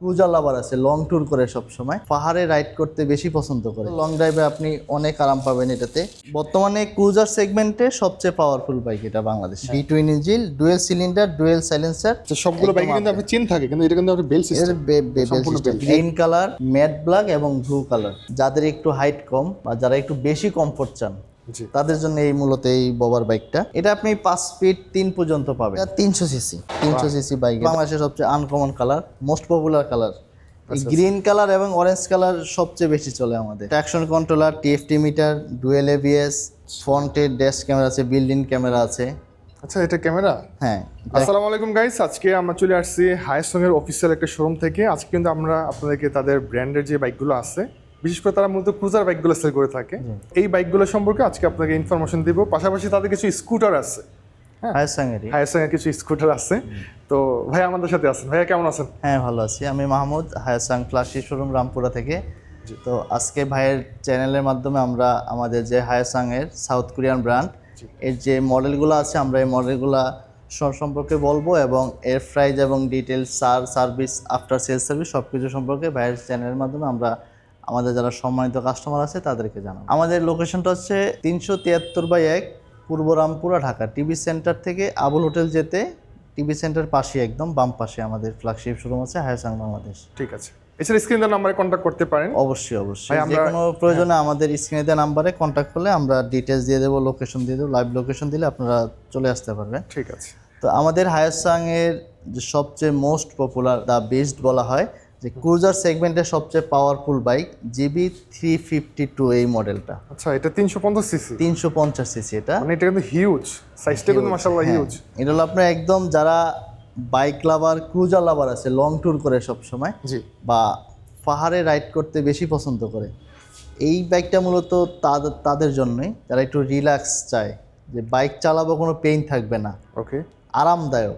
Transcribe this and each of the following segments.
Cruiser লাভার আছে, long tour করে সব সময় পাহাড়ে রাইড করতে বেশি পছন্দ করে। লং ড্রাইভে আপনি অনেক আরাম পাবেন এটাতে। বর্তমানে ক্রুজার সেগমেন্টে সবচেয়ে পাওয়ারফুল বাইক এটা Bangladesh. V12 engine, dual cylinder, dual silencer. সবগুলো বাইকে কিন্তু আপনি চেন থাকে, কিন্তু এটা কিন্তু আপনি bell system. Green colour, matte black এবং ব্লু কালার। যাদের একটু হাইট কম বা যারা একটু বেশি কমফোর্ট চান তাদের জন্য এই মূলত এই ববার বাইকটা। এটা আপনি 5 ফিট 3 পর্যন্ত পাবেন। 300 সিসি বাইক, বাংলাদেশের সবচেয়ে uncommon colour, most popular colour. Green colour এবং অরেঞ্জ কালার সবচেয়ে বেশি চলে আমাদের। Traction controller, TFT meter, dual ABS, ফ্রন্টে ড্যাশ ক্যামেরা আছে, বিল্ডিং ক্যামেরা আছে। আচ্ছা, এটা ক্যামেরা। হ্যাঁ, আসসালামু আলাইকুম গাইস, আজকে আমরা চলে আসছি হায়াসংয়ের অফিসিয়াল একটা শোরুম থেকে। আজকে কিন্তু আমরা আপনাদেরকে তাদের ব্র্যান্ডের যে বাইকগুলো আছে, বিশেষ করে তারা মূলত ক্রুজার বাইকগুলো সেল করে থাকে, এই বাইকগুলো সম্পর্কে আজকে আপনাকে ইনফরমেশন দিব। পাশাপাশি তাদের কিছু স্কুটার আছে, হায়াসংয়ের কিছু স্কুটার আছে। তো ভাই আমাদের সাথে আছেন। ভাইয়া কেমন আছেন? হ্যাঁ, ভালো আছি। আমি মাহমুদ, হায়াসাং ফ্ল্যাগশিপ শোরুম রামপুরা থেকে। তো আজকে ভাইয়ের চ্যানেলের মাধ্যমে আমরা আমাদের যে হায়াসাংয়ের সাউথ কোরিয়ান ব্র্যান্ড এর যে মডেলগুলো আছে, আমরা এই মডেলগুলো সম্পর্কে বলবো এবং এর প্রাইস এবং details, service, after sale service সব কিছু সম্পর্কে ভাইয়ের চ্যানেলের মাধ্যমে আমরা আমাদের যারা সম্মানিত কাস্টমার আছে তাদেরকে জানাবো। আমাদের লোকেশনটা হচ্ছে 373/1 পূর্ব রামপুরা, ঢাকা। টিভি সেন্টার থেকে আবুল হোটেল যেতে টিভি সেন্টার পাশে, একদম বাম পাশে আমাদের ফ্ল্যাগশিপ শোরুম আছে হায়াসাং বাংলাদেশ। ঠিক আছে। এছাড়া স্ক্রিন দেওয়া নাম্বারে কন্ট্যাক্ট করতে পারেন। অবশ্যই যে কোনো প্রয়োজনে আমাদের স্ক্রিনে দেওয়া নাম্বারে কন্ট্যাক্ট করলে আমরা ডিটেলস দিয়ে দেবো, লোকেশন দিয়ে দেবো। লাইভ লোকেশন দিলে আপনারা চলে আসতে পারবেন। ঠিক আছে। তো আমাদের হায়াসাং এর যে সবচেয়ে মোস্ট পপুলার, দ্য বেস্ট বলা হয়, যে ক্রুজার সেগমেন্টের সবচেয়ে পাওয়ারফুল বাইক GB352 এই মডেলটা। আচ্ছা, এটা 350 সিসি। 350 সিসি। এটা মানে এটা কিন্তু হিউজ, সাইজটা কিন্তু মাশাআল্লাহ হিউজ। এটা হলো আপনার একদম যারা বাইক লাভার, ক্রুজার লাভার আছে, লং ট্যুর করে সব সময়, বা পাহাড়ে রাইড করতে বেশি পছন্দ করে, এই বাইকটা মূলত তাদের জন্যই, যারা একটু রিল্যাক্স চায়, যে বাইক চালাবো কোনো পেইন থাকবে না, ওকে, আরামদায়ক,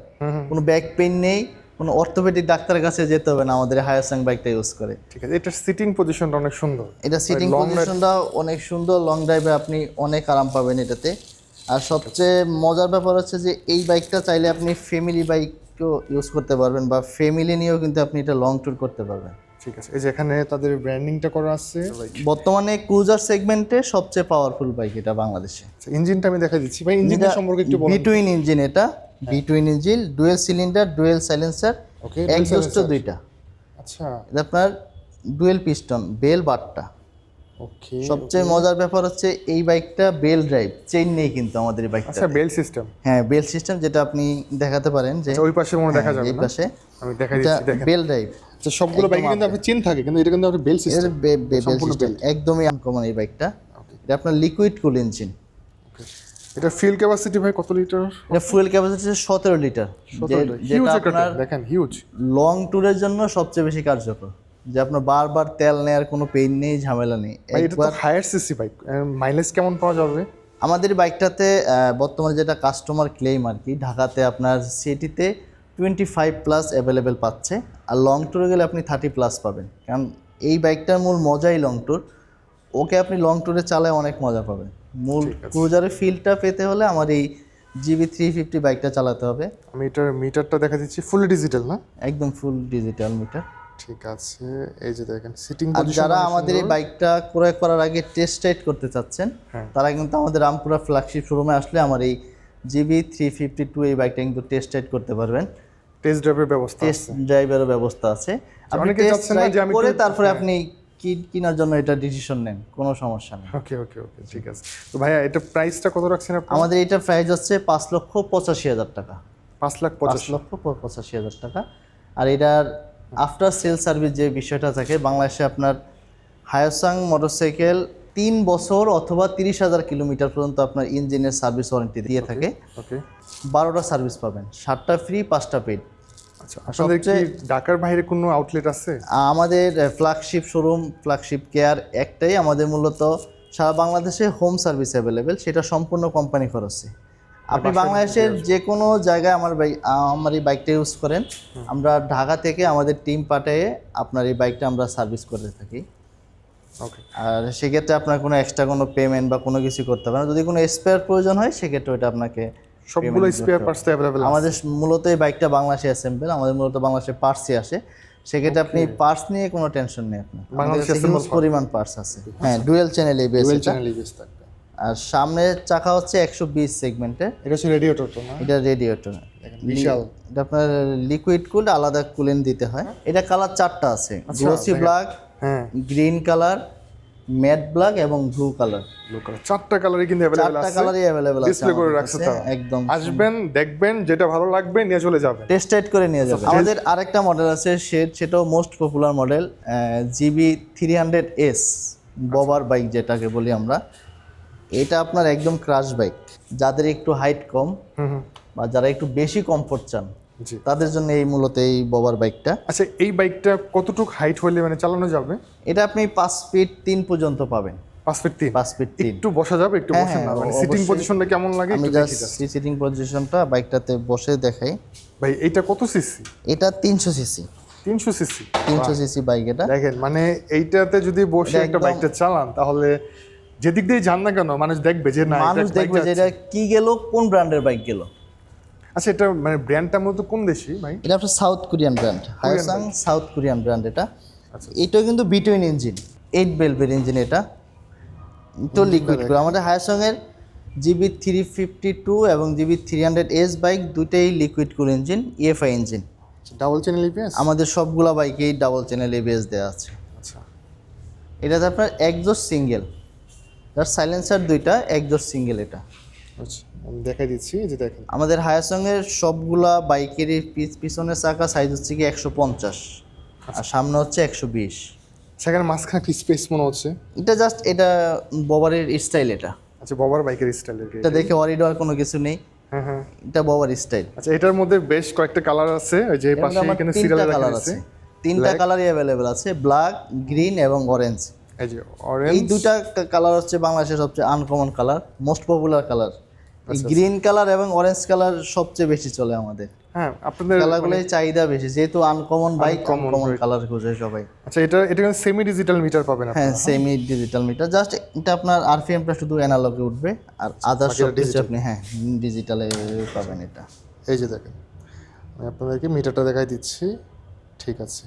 কোনো ব্যাক পেইন নেই, কোনো অর্থোপেডিক ডাক্তারের কাছে যেতে হবে না, আমাদের হায়াসাং বাইকটা ইউজ করে। ঠিক আছে। এটা সিটিং পজিশনটা অনেক সুন্দর। এটা সিটিং পজিশনটা অনেক সুন্দর। লং ড্রাইভে আপনি অনেক আরাম পাবেন এটাতে। আর সবচেয়ে মজার ব্যাপার হচ্ছে যে এই বাইকটা চাইলে আপনি ফ্যামিলি বাইকও ইউজ করতে পারবেন, বা ফ্যামিলি নিয়েও কিন্তু আপনি এটা লং ট্যুর করতে পারবেন। ঠিক আছে। এই যে এখানে তাদের ব্র্যান্ডিংটা করা আছে। বর্তমানে ক্রুজার সেগমেন্টে সবচেয়ে পাওয়ারফুল বাইক এটা বাংলাদেশে। ইঞ্জিনটা আমি দেখা দিচ্ছি ভাই, ইঞ্জিনটা সম্পর্কে একটু বলুন। V12 ইঞ্জিন, এটা V12 engine, dual cylinder, dual silencer, exhaust দুইটা। আচ্ছা, এটা আপনার ডুয়েল পিস্টন, বেল বারটা। ওকে। সবচেয়ে মজার ব্যাপার হচ্ছে এই বাইকটা বেল ড্রাইভ, চেইন নেই কিন্তু আমাদের এই বাইকটা। আচ্ছা, বেল সিস্টেম। হ্যাঁ, বেল সিস্টেম, যেটা আপনি দেখাতে পারেন যে ওই পাশে মনে দেখা যাবে এই না, পাশে আমি দেখা দিচ্ছি, দেখেন বেল ড্রাইভ। আচ্ছা, সবগুলো বাইকে কিন্তু আপনি চেন থাকে, কিন্তু এটা কিন্তু আপনি বেল সিস্টেম। বেল সিস্টেম একদমই আনকমন এই বাইকটা। এটা আপনার লিকুইড কুল ইঞ্জিন। এটা ফুয়েল ক্যাপাসিটি ভাই কত লিটার? এটা ফুয়েল ক্যাপাসিটি 17 লিটার। যেটা আপনার দেখেন হিউজ। লং ট্যুরের জন্য সবচেয়ে বেশি কার্যকর, যে আপনার বারবার তেল নেওয়ার কোনো পেইন নেই, ঝামেলা নেই। একবার হায়ার সিসি বাইক, মাইলেজ কেমন পাওয়া যাবে? আমাদের বাইকটাতে বর্তমানে যেটা কাস্টমার ক্লেম আর কি, ঢাকাতে আপনার সিটিতে 25+ অ্যাভেলেবেল পাচ্ছে, আর লং ট্যুরে গেলে আপনি 30+ পাবেন। কারণ এই বাইকটার মূল মজাই লং ট্যুর। ওকে আপনি লং ট্যুরে চালায় অনেক মজা পাবেন। মূল ক্রুজারের ফিলটা পেতে হলে আমার এই GB350 বাইকটা চালাতে হবে। আমি এটার মিটারটা দেখা দিচ্ছি, ফুল ডিজিটাল না? একদম ফুল ডিজিটাল মিটার। ঠিক আছে। এই যে দেখেন সিটিং আর পজিশন। যারা আমাদের এই বাইকটা ক্রয় করার আগে টেস্ট রাইড করতে চাচ্ছেন, তারা কিন্তু আমাদের রামপুরা ফ্ল্যাগশিপ শোরুমে আসলে আমার এই GB352 এই বাইকটা কিন্তু টেস্ট রাইড করতে পারবেন। টেস্ট ড্রাইভের ব্যবস্থা আছে। টেস্ট ড্রাইভেরও ব্যবস্থা আছে। আপনি টেস্ট রাইড করে তারপরে আপনি কেনার জন্য এটা ডিসিশন নেন, কোনো সমস্যা নেই। ওকে ওকে ওকে, ঠিক আছে। তো ভাইয়া এটা প্রাইসটা কত রাখছেন আপনি? আমাদের এটা প্রাইস হচ্ছে 5,85,000 টাকা। 5,85,000 টাকা। আর এটার আফটার সেল সার্ভিস যে বিষয়টা থাকে, বাংলাদেশে আপনার হায়াসাং মোটরসাইকেল 3 বছর অথবা 30,000 কিলোমিটার পর্যন্ত আপনার ইঞ্জিনের সার্ভিস ওয়ারেন্টি দিয়ে থাকে। ওকে। 12টা সার্ভিস পাবেন, 7টা ফ্রি, 5টা পেড। আচ্ছা, আপনাদের কি ঢাকার বাইরে কোনো আউটলেট আছে? আমাদের ফ্ল্যাগশিপ শোরুম, ফ্ল্যাগশিপ কেয়ার একটাই। আমাদের মূলত সারা বাংলাদেশে হোম সার্ভিস অ্যাভেলেবেল, সেটা সম্পূর্ণ কোম্পানি খরচে। আপনি বাংলাদেশের যে কোনো জায়গায় আমার এই বাইকটা ইউজ করেন, আমরা ঢাকা থেকে আমাদের টিম পাঠিয়ে আপনার এই বাইকটা আমরা সার্ভিস করে থাকি। ওকে। আর সেক্ষেত্রে আপনার কোনো এক্সট্রা কোনো পেমেন্ট বা কোনো কিছু করতে হবে না। যদি কোনো স্পেয়ার প্রয়োজন হয় সেক্ষেত্রে ওটা আপনাকে সবগুলো স্পেয়ার পার্টস তো অ্যাভেলেবেল আছে। আমাদের মূলত এই বাইকটা বাংলাদেশে অ্যাসেম্বল, আমাদের মূলত বাংলাদেশে পার্টসই আসে। সেক্ষেত্রে আপনি পার্টস নিয়ে কোনো টেনশন নেই আপনার। বাংলাদেশে আমাদের হিউজ পরিমাণ পার্টস আছে। হ্যাঁ, ডুয়েল চ্যানেল এবিএস ডুয়েল এটা। চ্যানেল ইউএস থাকবে। আর সামনের চাকা হচ্ছে 120 সেগমেন্টে। এটা হচ্ছে রেডিয়েটর তো না? এটা রেডিয়েটর, বিশাল। এটা আপনার লিকুইড কুল, আলাদা কুলেন্ট দিতে হয়। এটা কালার 4টা আছে, গ্লোসি ব্ল্যাক, হ্যাঁ, গ্রিন কালার, ম্যাট ব্ল্যাক এবং ব্লু কালার। চারটা কালারই কিন্তু अवेलेबल 4টা আছে। কালারই अवेलेबल আছে, ডিসপ্লে করে আমাদের রাখছে কাছে। তারা। একদম আসবেন, দেখবেন, যেটা ভালো লাগবে নিয়ে চলে যাবেন। টেস্ট রাইড করে নিয়ে যাবেন। আমাদের আরেকটা মডেল আছে, সেটাও most popular model, GB 300S ববার bike যেটাকে বলি আমরা। এটা আপনার একদম ক্রাশ বাইক, যাদের একটু হাইট কম বা যারা একটু বেশি কমফোর্ট চান জি। তাদের জন্য এই মূলত এই ববার বাইকটা। আচ্ছা, এই বাইকটা কতটুকু হাইট হলে মানে চালানো যাবে? এটা আপনি 5 ফিট 3 পর্যন্ত পাবেন। 5 ফিট 3? 5 ফিট 3। একটু বসা যাবে, একটু হ্যাঁ, বসেন না, মানে হ্যাঁ, সিটিং অবশ্যই। পজিশনটা কেমন লাগে আমি একটু দেখি জাস্ট just। সিটিং পজিশনটা বাইকটাতে বসে দেখাই। ভাই এইটা কত সিসি? এটা 300 সিসি। 300 সিসি। 300 সিসি বাইক এটা। দেখেন, মানে এইটাতে যদি বসে এটা একটা একদম- বাইকটা চালান তাহলে যেদিক দিয়ে যান না কেন মানুষ দেখবে যে না, মানুষ এটা দেখবে যে এটা কি গেল, কোন ব্র্যান্ডের বাইক গেল। আচ্ছা, এটা মানে ব্র্যান্ডটা মূলত কোন দেশি ভাই? এটা আপনার South Korean brand, Hyosung South Korean brand এটা। এটাও কিন্তু বিটুইন ইঞ্জিন, 8 ভেলভের ইঞ্জিন এটা। তো লিকুইড করে আমাদের হায়াসাং এর জিবি 352 এবং জিবি 300S বাইক দুইটাই লিকুইড কুল engine, EFI engine. Double channel EPS? আমাদের সবগুলা বাইকেই ডাবল চ্যানেল এবিএস দেওয়া আছে। আচ্ছা এটাতে আপনার একজস্ট সিঙ্গেল, যার সাইলেন্সার দুইটা, একজস্ট সিঙ্গেল এটা। আচ্ছা, আমি দেখাই দিচ্ছি, এই যে দেখেন। আমাদের হায়াসাং এর সবগুলা বাইকেরই পিছনের চাকা সাইজ হচ্ছে কি 150 আর সামনে হচ্ছে 120। সেখানে মাঝখানে একটা স্পেস মনে হচ্ছে। এটা জাস্ট এটা ববারের স্টাইল এটা। আচ্ছা, বাবার বাইকের স্টাইলের। এটা দেখে অরিডোর কোনো কিছু নেই, হ্যাঁ হ্যাঁ। এটা ববার স্টাইল। আচ্ছা, এটার মধ্যে বেশ কয়েকটা কালার আছে, ওই যে পাশে এখানে সিরিয়াল লেখা কালার আছে। আছে, 3টা কালারই অ্যাভেলেবেল আছে, ব্ল্যাক, গ্রিন এবং অরেঞ্জ। এই যে এই অরেঞ্জ। দুইটা কালার হচ্ছে বাংলাদেশের সবচেয়ে uncommon colour, most popular colour. এই গ্রিন কালার এবং অরেঞ্জ কালার সবচেয়ে বেশি চলে আমাদের। হ্যাঁ, আপনাদের কালারগুলোই চাহিদা বেশি, যেহেতু uncommon bike, Uncommon uncommon bike. Colour খুঁজে সবাই। আচ্ছা, এটা কিন্তু সেমি ডিজিটাল মিটার পাবেন আপনি। হ্যাঁ, সেমি ডিজিটাল মিটার, জাস্ট এটা আপনার আরপিএমটা শুধু অ্যানালগে উঠবে, আর আদার সব কিছু আপনি ডিজিটালে পাবেন এটা। এই যে দেখেন, আমি আপনাদেরকে মিটারটা দেখাই দিচ্ছি। ঠিক আছে।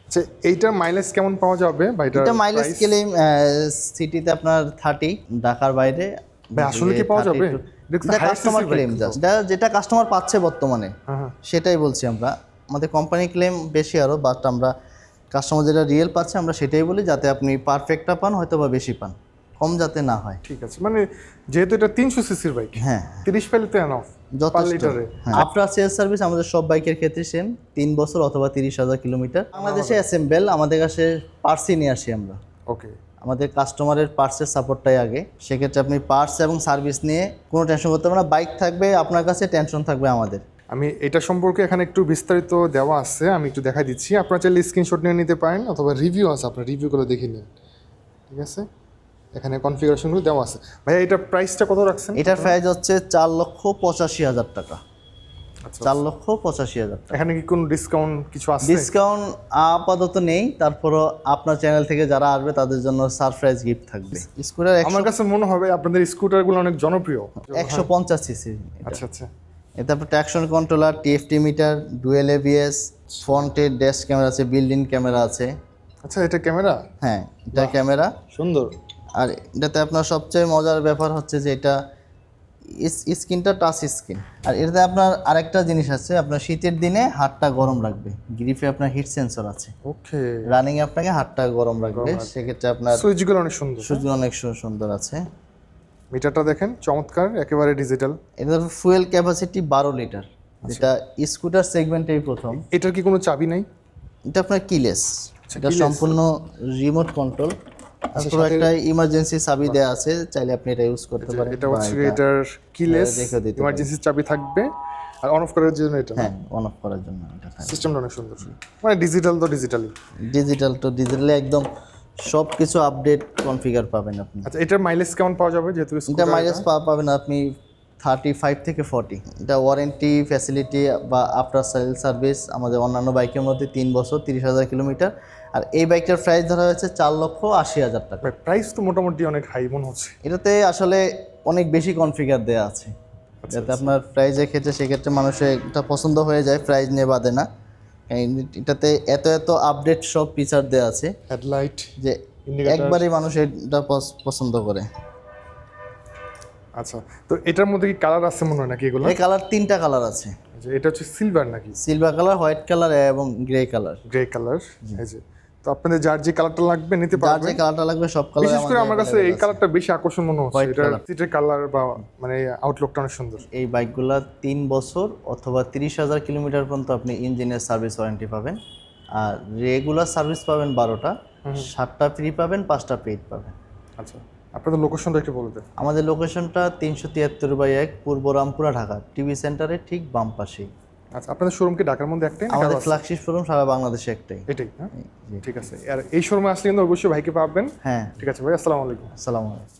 আচ্ছা, এইটার মাইলেজ কেমন পাওয়া যাবে বা এটা মাইলেজ ক্লেম সিটিতে আপনার 30, ঢাকার বাইরে ভাই আসলে কি পাওয়া যাবে? কাস্টমার ক্লেম জাস্ট যেটা কাস্টমার পাচ্ছে বর্তমানে হ্যাঁ। সেটাই বলছি আমরা। আমাদের কোম্পানি ক্লেম বেশি আরো, বাট আমরা কাস্টমার যেটা রিয়েল পাচ্ছে আমরা সেটাই বলি, যাতে আপনি পারফেক্টটা পান, হয়তো বা বেশি পান, কম যাতে না হয়। ঠিক আছে, মানে যেহেতু এটা 300 সিসির বাইক, হ্যাঁ, 30 পেলে তো এনাফ পার যথেষ্ট। লিটারে। আফটার সেলস সার্ভিস আমাদের সব বাইকের ক্ষেত্রে সেম, 3 বছর অথবা 30,000 কিলোমিটার। বাংলাদেশে অ্যাসেম্বল, আমাদের কাছে পার্টসই নিয়ে আসি আমরা। ওকে। আমাদের কাস্টমারের পার্টসের সাপোর্টটাই আগে, সেক্ষেত্রে আপনি পার্টস এবং সার্ভিস নিয়ে কোনো টেনশন করতে হবে না। বাইক থাকবে আপনার কাছে, টেনশন থাকবে আমাদের। আমি এটা সম্পর্কে এখানে একটু বিস্তারিত দেওয়া আছে, আমি একটু দেখাই দিচ্ছি। আপনারা চাইলে স্ক্রিনশট নিয়ে নিতে পারেন অথবা রিভিউ আছে, আপনার রিভিউগুলো দেখে নিন। ঠিক আছে, এখানে কনফিগারেশনগুলো দেওয়া আছে। ভাইয়া এটার প্রাইসটা কত রাখছেন? এটার প্রাইস হচ্ছে 4,85,000 টাকা। আচ্ছা, 4,85,000 টাকা। এখানে কি কোনো ডিসকাউন্ট কিছু আছে? ডিসকাউন্ট আপাতত নেই, তারপরও আপনার চ্যানেল থেকে যারা আসবে তাদের জন্য সারপ্রাইজ গিফট থাকবে। স্কুটার আমার কাছে মনে হবে আপনাদের স্কুটারগুলো অনেক জনপ্রিয়। 150 সিসি। আচ্ছা আচ্ছা। এতে আপনার traction controller, TFT metre, dual ABS, ফ্রন্টের ড্যাশ ক্যামেরা আছে, বিল্ডিং ক্যামেরা আছে। আচ্ছা, এটা ক্যামেরা? হ্যাঁ, এটা ক্যামেরা সুন্দর। আর এটাতে আপনার সবচেয়ে মজার ব্যাপার হচ্ছে যে এটা স্ক্রিনটা টাচ স্ক্রিন। আর এটাতে আপনার আরেকটা জিনিস আছে, আপনার শীতের দিনে হাতটা গরম রাখবে, গ্রিপে আপনার হিট সেন্সর আছে, ওকে। রানিং আপনাকে হাতটা গরম রাখবে, সেক্ষেত্রে আপনার সুইচগুলো অনেক সুন্দর। সুযোগ অনেক সুন্দর আছে। মিটারটা দেখেন, চমৎকার, একেবারে ডিজিটাল। এটা ফুয়েল ক্যাপাসিটি 12 লিটার, যেটা স্কুটার সেগমেন্টেই প্রথম। এটার কি কোনো চাবি নাই? এটা আপনার কিলেস, এটা keyless। সম্পূর্ণ রিমোট কন্ট্রোল। তারপর একটা ইমার্জেন্সি চাবি দেওয়া আছে, চাইলে আপনি এটা ইউজ করতে পারেন। এটা হচ্ছে এটার কিলেস, রেখে দিতে পারেন। ইমার্জেন্সি চাবি থাকবে। আর অন অফ করার জন্য এটা, হ্যাঁ, অন অফ করার জন্য এটা থাকে। সিস্টেমটা অনেক সুন্দর। মানে ডিজিটাল তো ডিজিটালি। ডিজিটাল তো ডিজিটালি একদম সব কিছু আপডেট কনফিগার পাবেন আপনি। আচ্ছা, এটার মাইলেজ কেমন পাওয়া যাবে যেহেতু এটা scooter মাইলেজ পাবেন আপনি 35 থেকে 40। এটা ওয়ারেন্টি ফ্যাসিলিটি বা আফটার সেল সার্ভিস আমাদের অন্যান্য বাইকের মধ্যে 3 বছর 30,000 কিলোমিটার। আর এই বাইকটার প্রাইস ধরা হয়েছে 4,80,000 টাকা। প্রাইস তো মোটামুটি অনেক হাই মনে হচ্ছে। এটাতে আসলে অনেক বেশি কনফিগার দেওয়া আছে, যাতে আপনার প্রাইজের ক্ষেত্রে সেক্ষেত্রে মানুষের এটা পছন্দ হয়ে যায়, প্রাইজ নিয়ে বাদে না। এটাতে এত এত আপডেট সব ফিচার দেওয়া আছে হেডলাইট, যে Indicator। একবারই মানুষ এটা পছন্দ করে। আচ্ছা, তো এটার মধ্যে কি কালার আছে মনে হয় নাকি এগুলো? এই কালার 3টা কালার আছে, যে এটা হচ্ছে সিলভার নাকি সিলভার কালার, হোয়াইট কালার এবং গ্রে কালার। Grey colour? এই যে, তো আপনাদের যার যে কালারটা লাগবে নিতে যার পারবেন। যে কালারটা লাগবে সব কালার। বিশেষ করে আমার কাছে এই কালারটা বেশি আকর্ষণ মনে হচ্ছে, White এটার color। সিটের কালার বা মানে আউটলুকটা অনেক সুন্দর। এই বাইকগুলা 3 বছর অথবা 30,000 কিলোমিটার পর্যন্ত আপনি ইঞ্জিনের সার্ভিস ওয়ারেন্টি পাবেন। আর রেগুলার সার্ভিস পাবেন 12টা, 7টা ফ্রি পাবেন, 5টা পেইড পাবেন। আচ্ছা, আপনাদের লোকেশনটা একটু বলে দেন। আমাদের লোকেশনটা 373/1 পূর্ব রামপুরা, ঢাকা টিভি সেন্টারের ঠিক বাম পাশেই। আচ্ছা, আপনাদের শোরুম কি ঢাকার মধ্যে একটাই না আমাদের আরো আছে? ফ্ল্যাগশিপ শোরুম সারা বাংলাদেশে একটাই। এটাই, হ্যাঁ জি। ঠিক আছে। আর এই শোরুমে আসলে কিন্তু অবশ্যই ভাইকে পাবেন। হ্যাঁ, ঠিক আছে ভাই, আসসালামু আলাইকুম। আসসালামু আলাইকুম।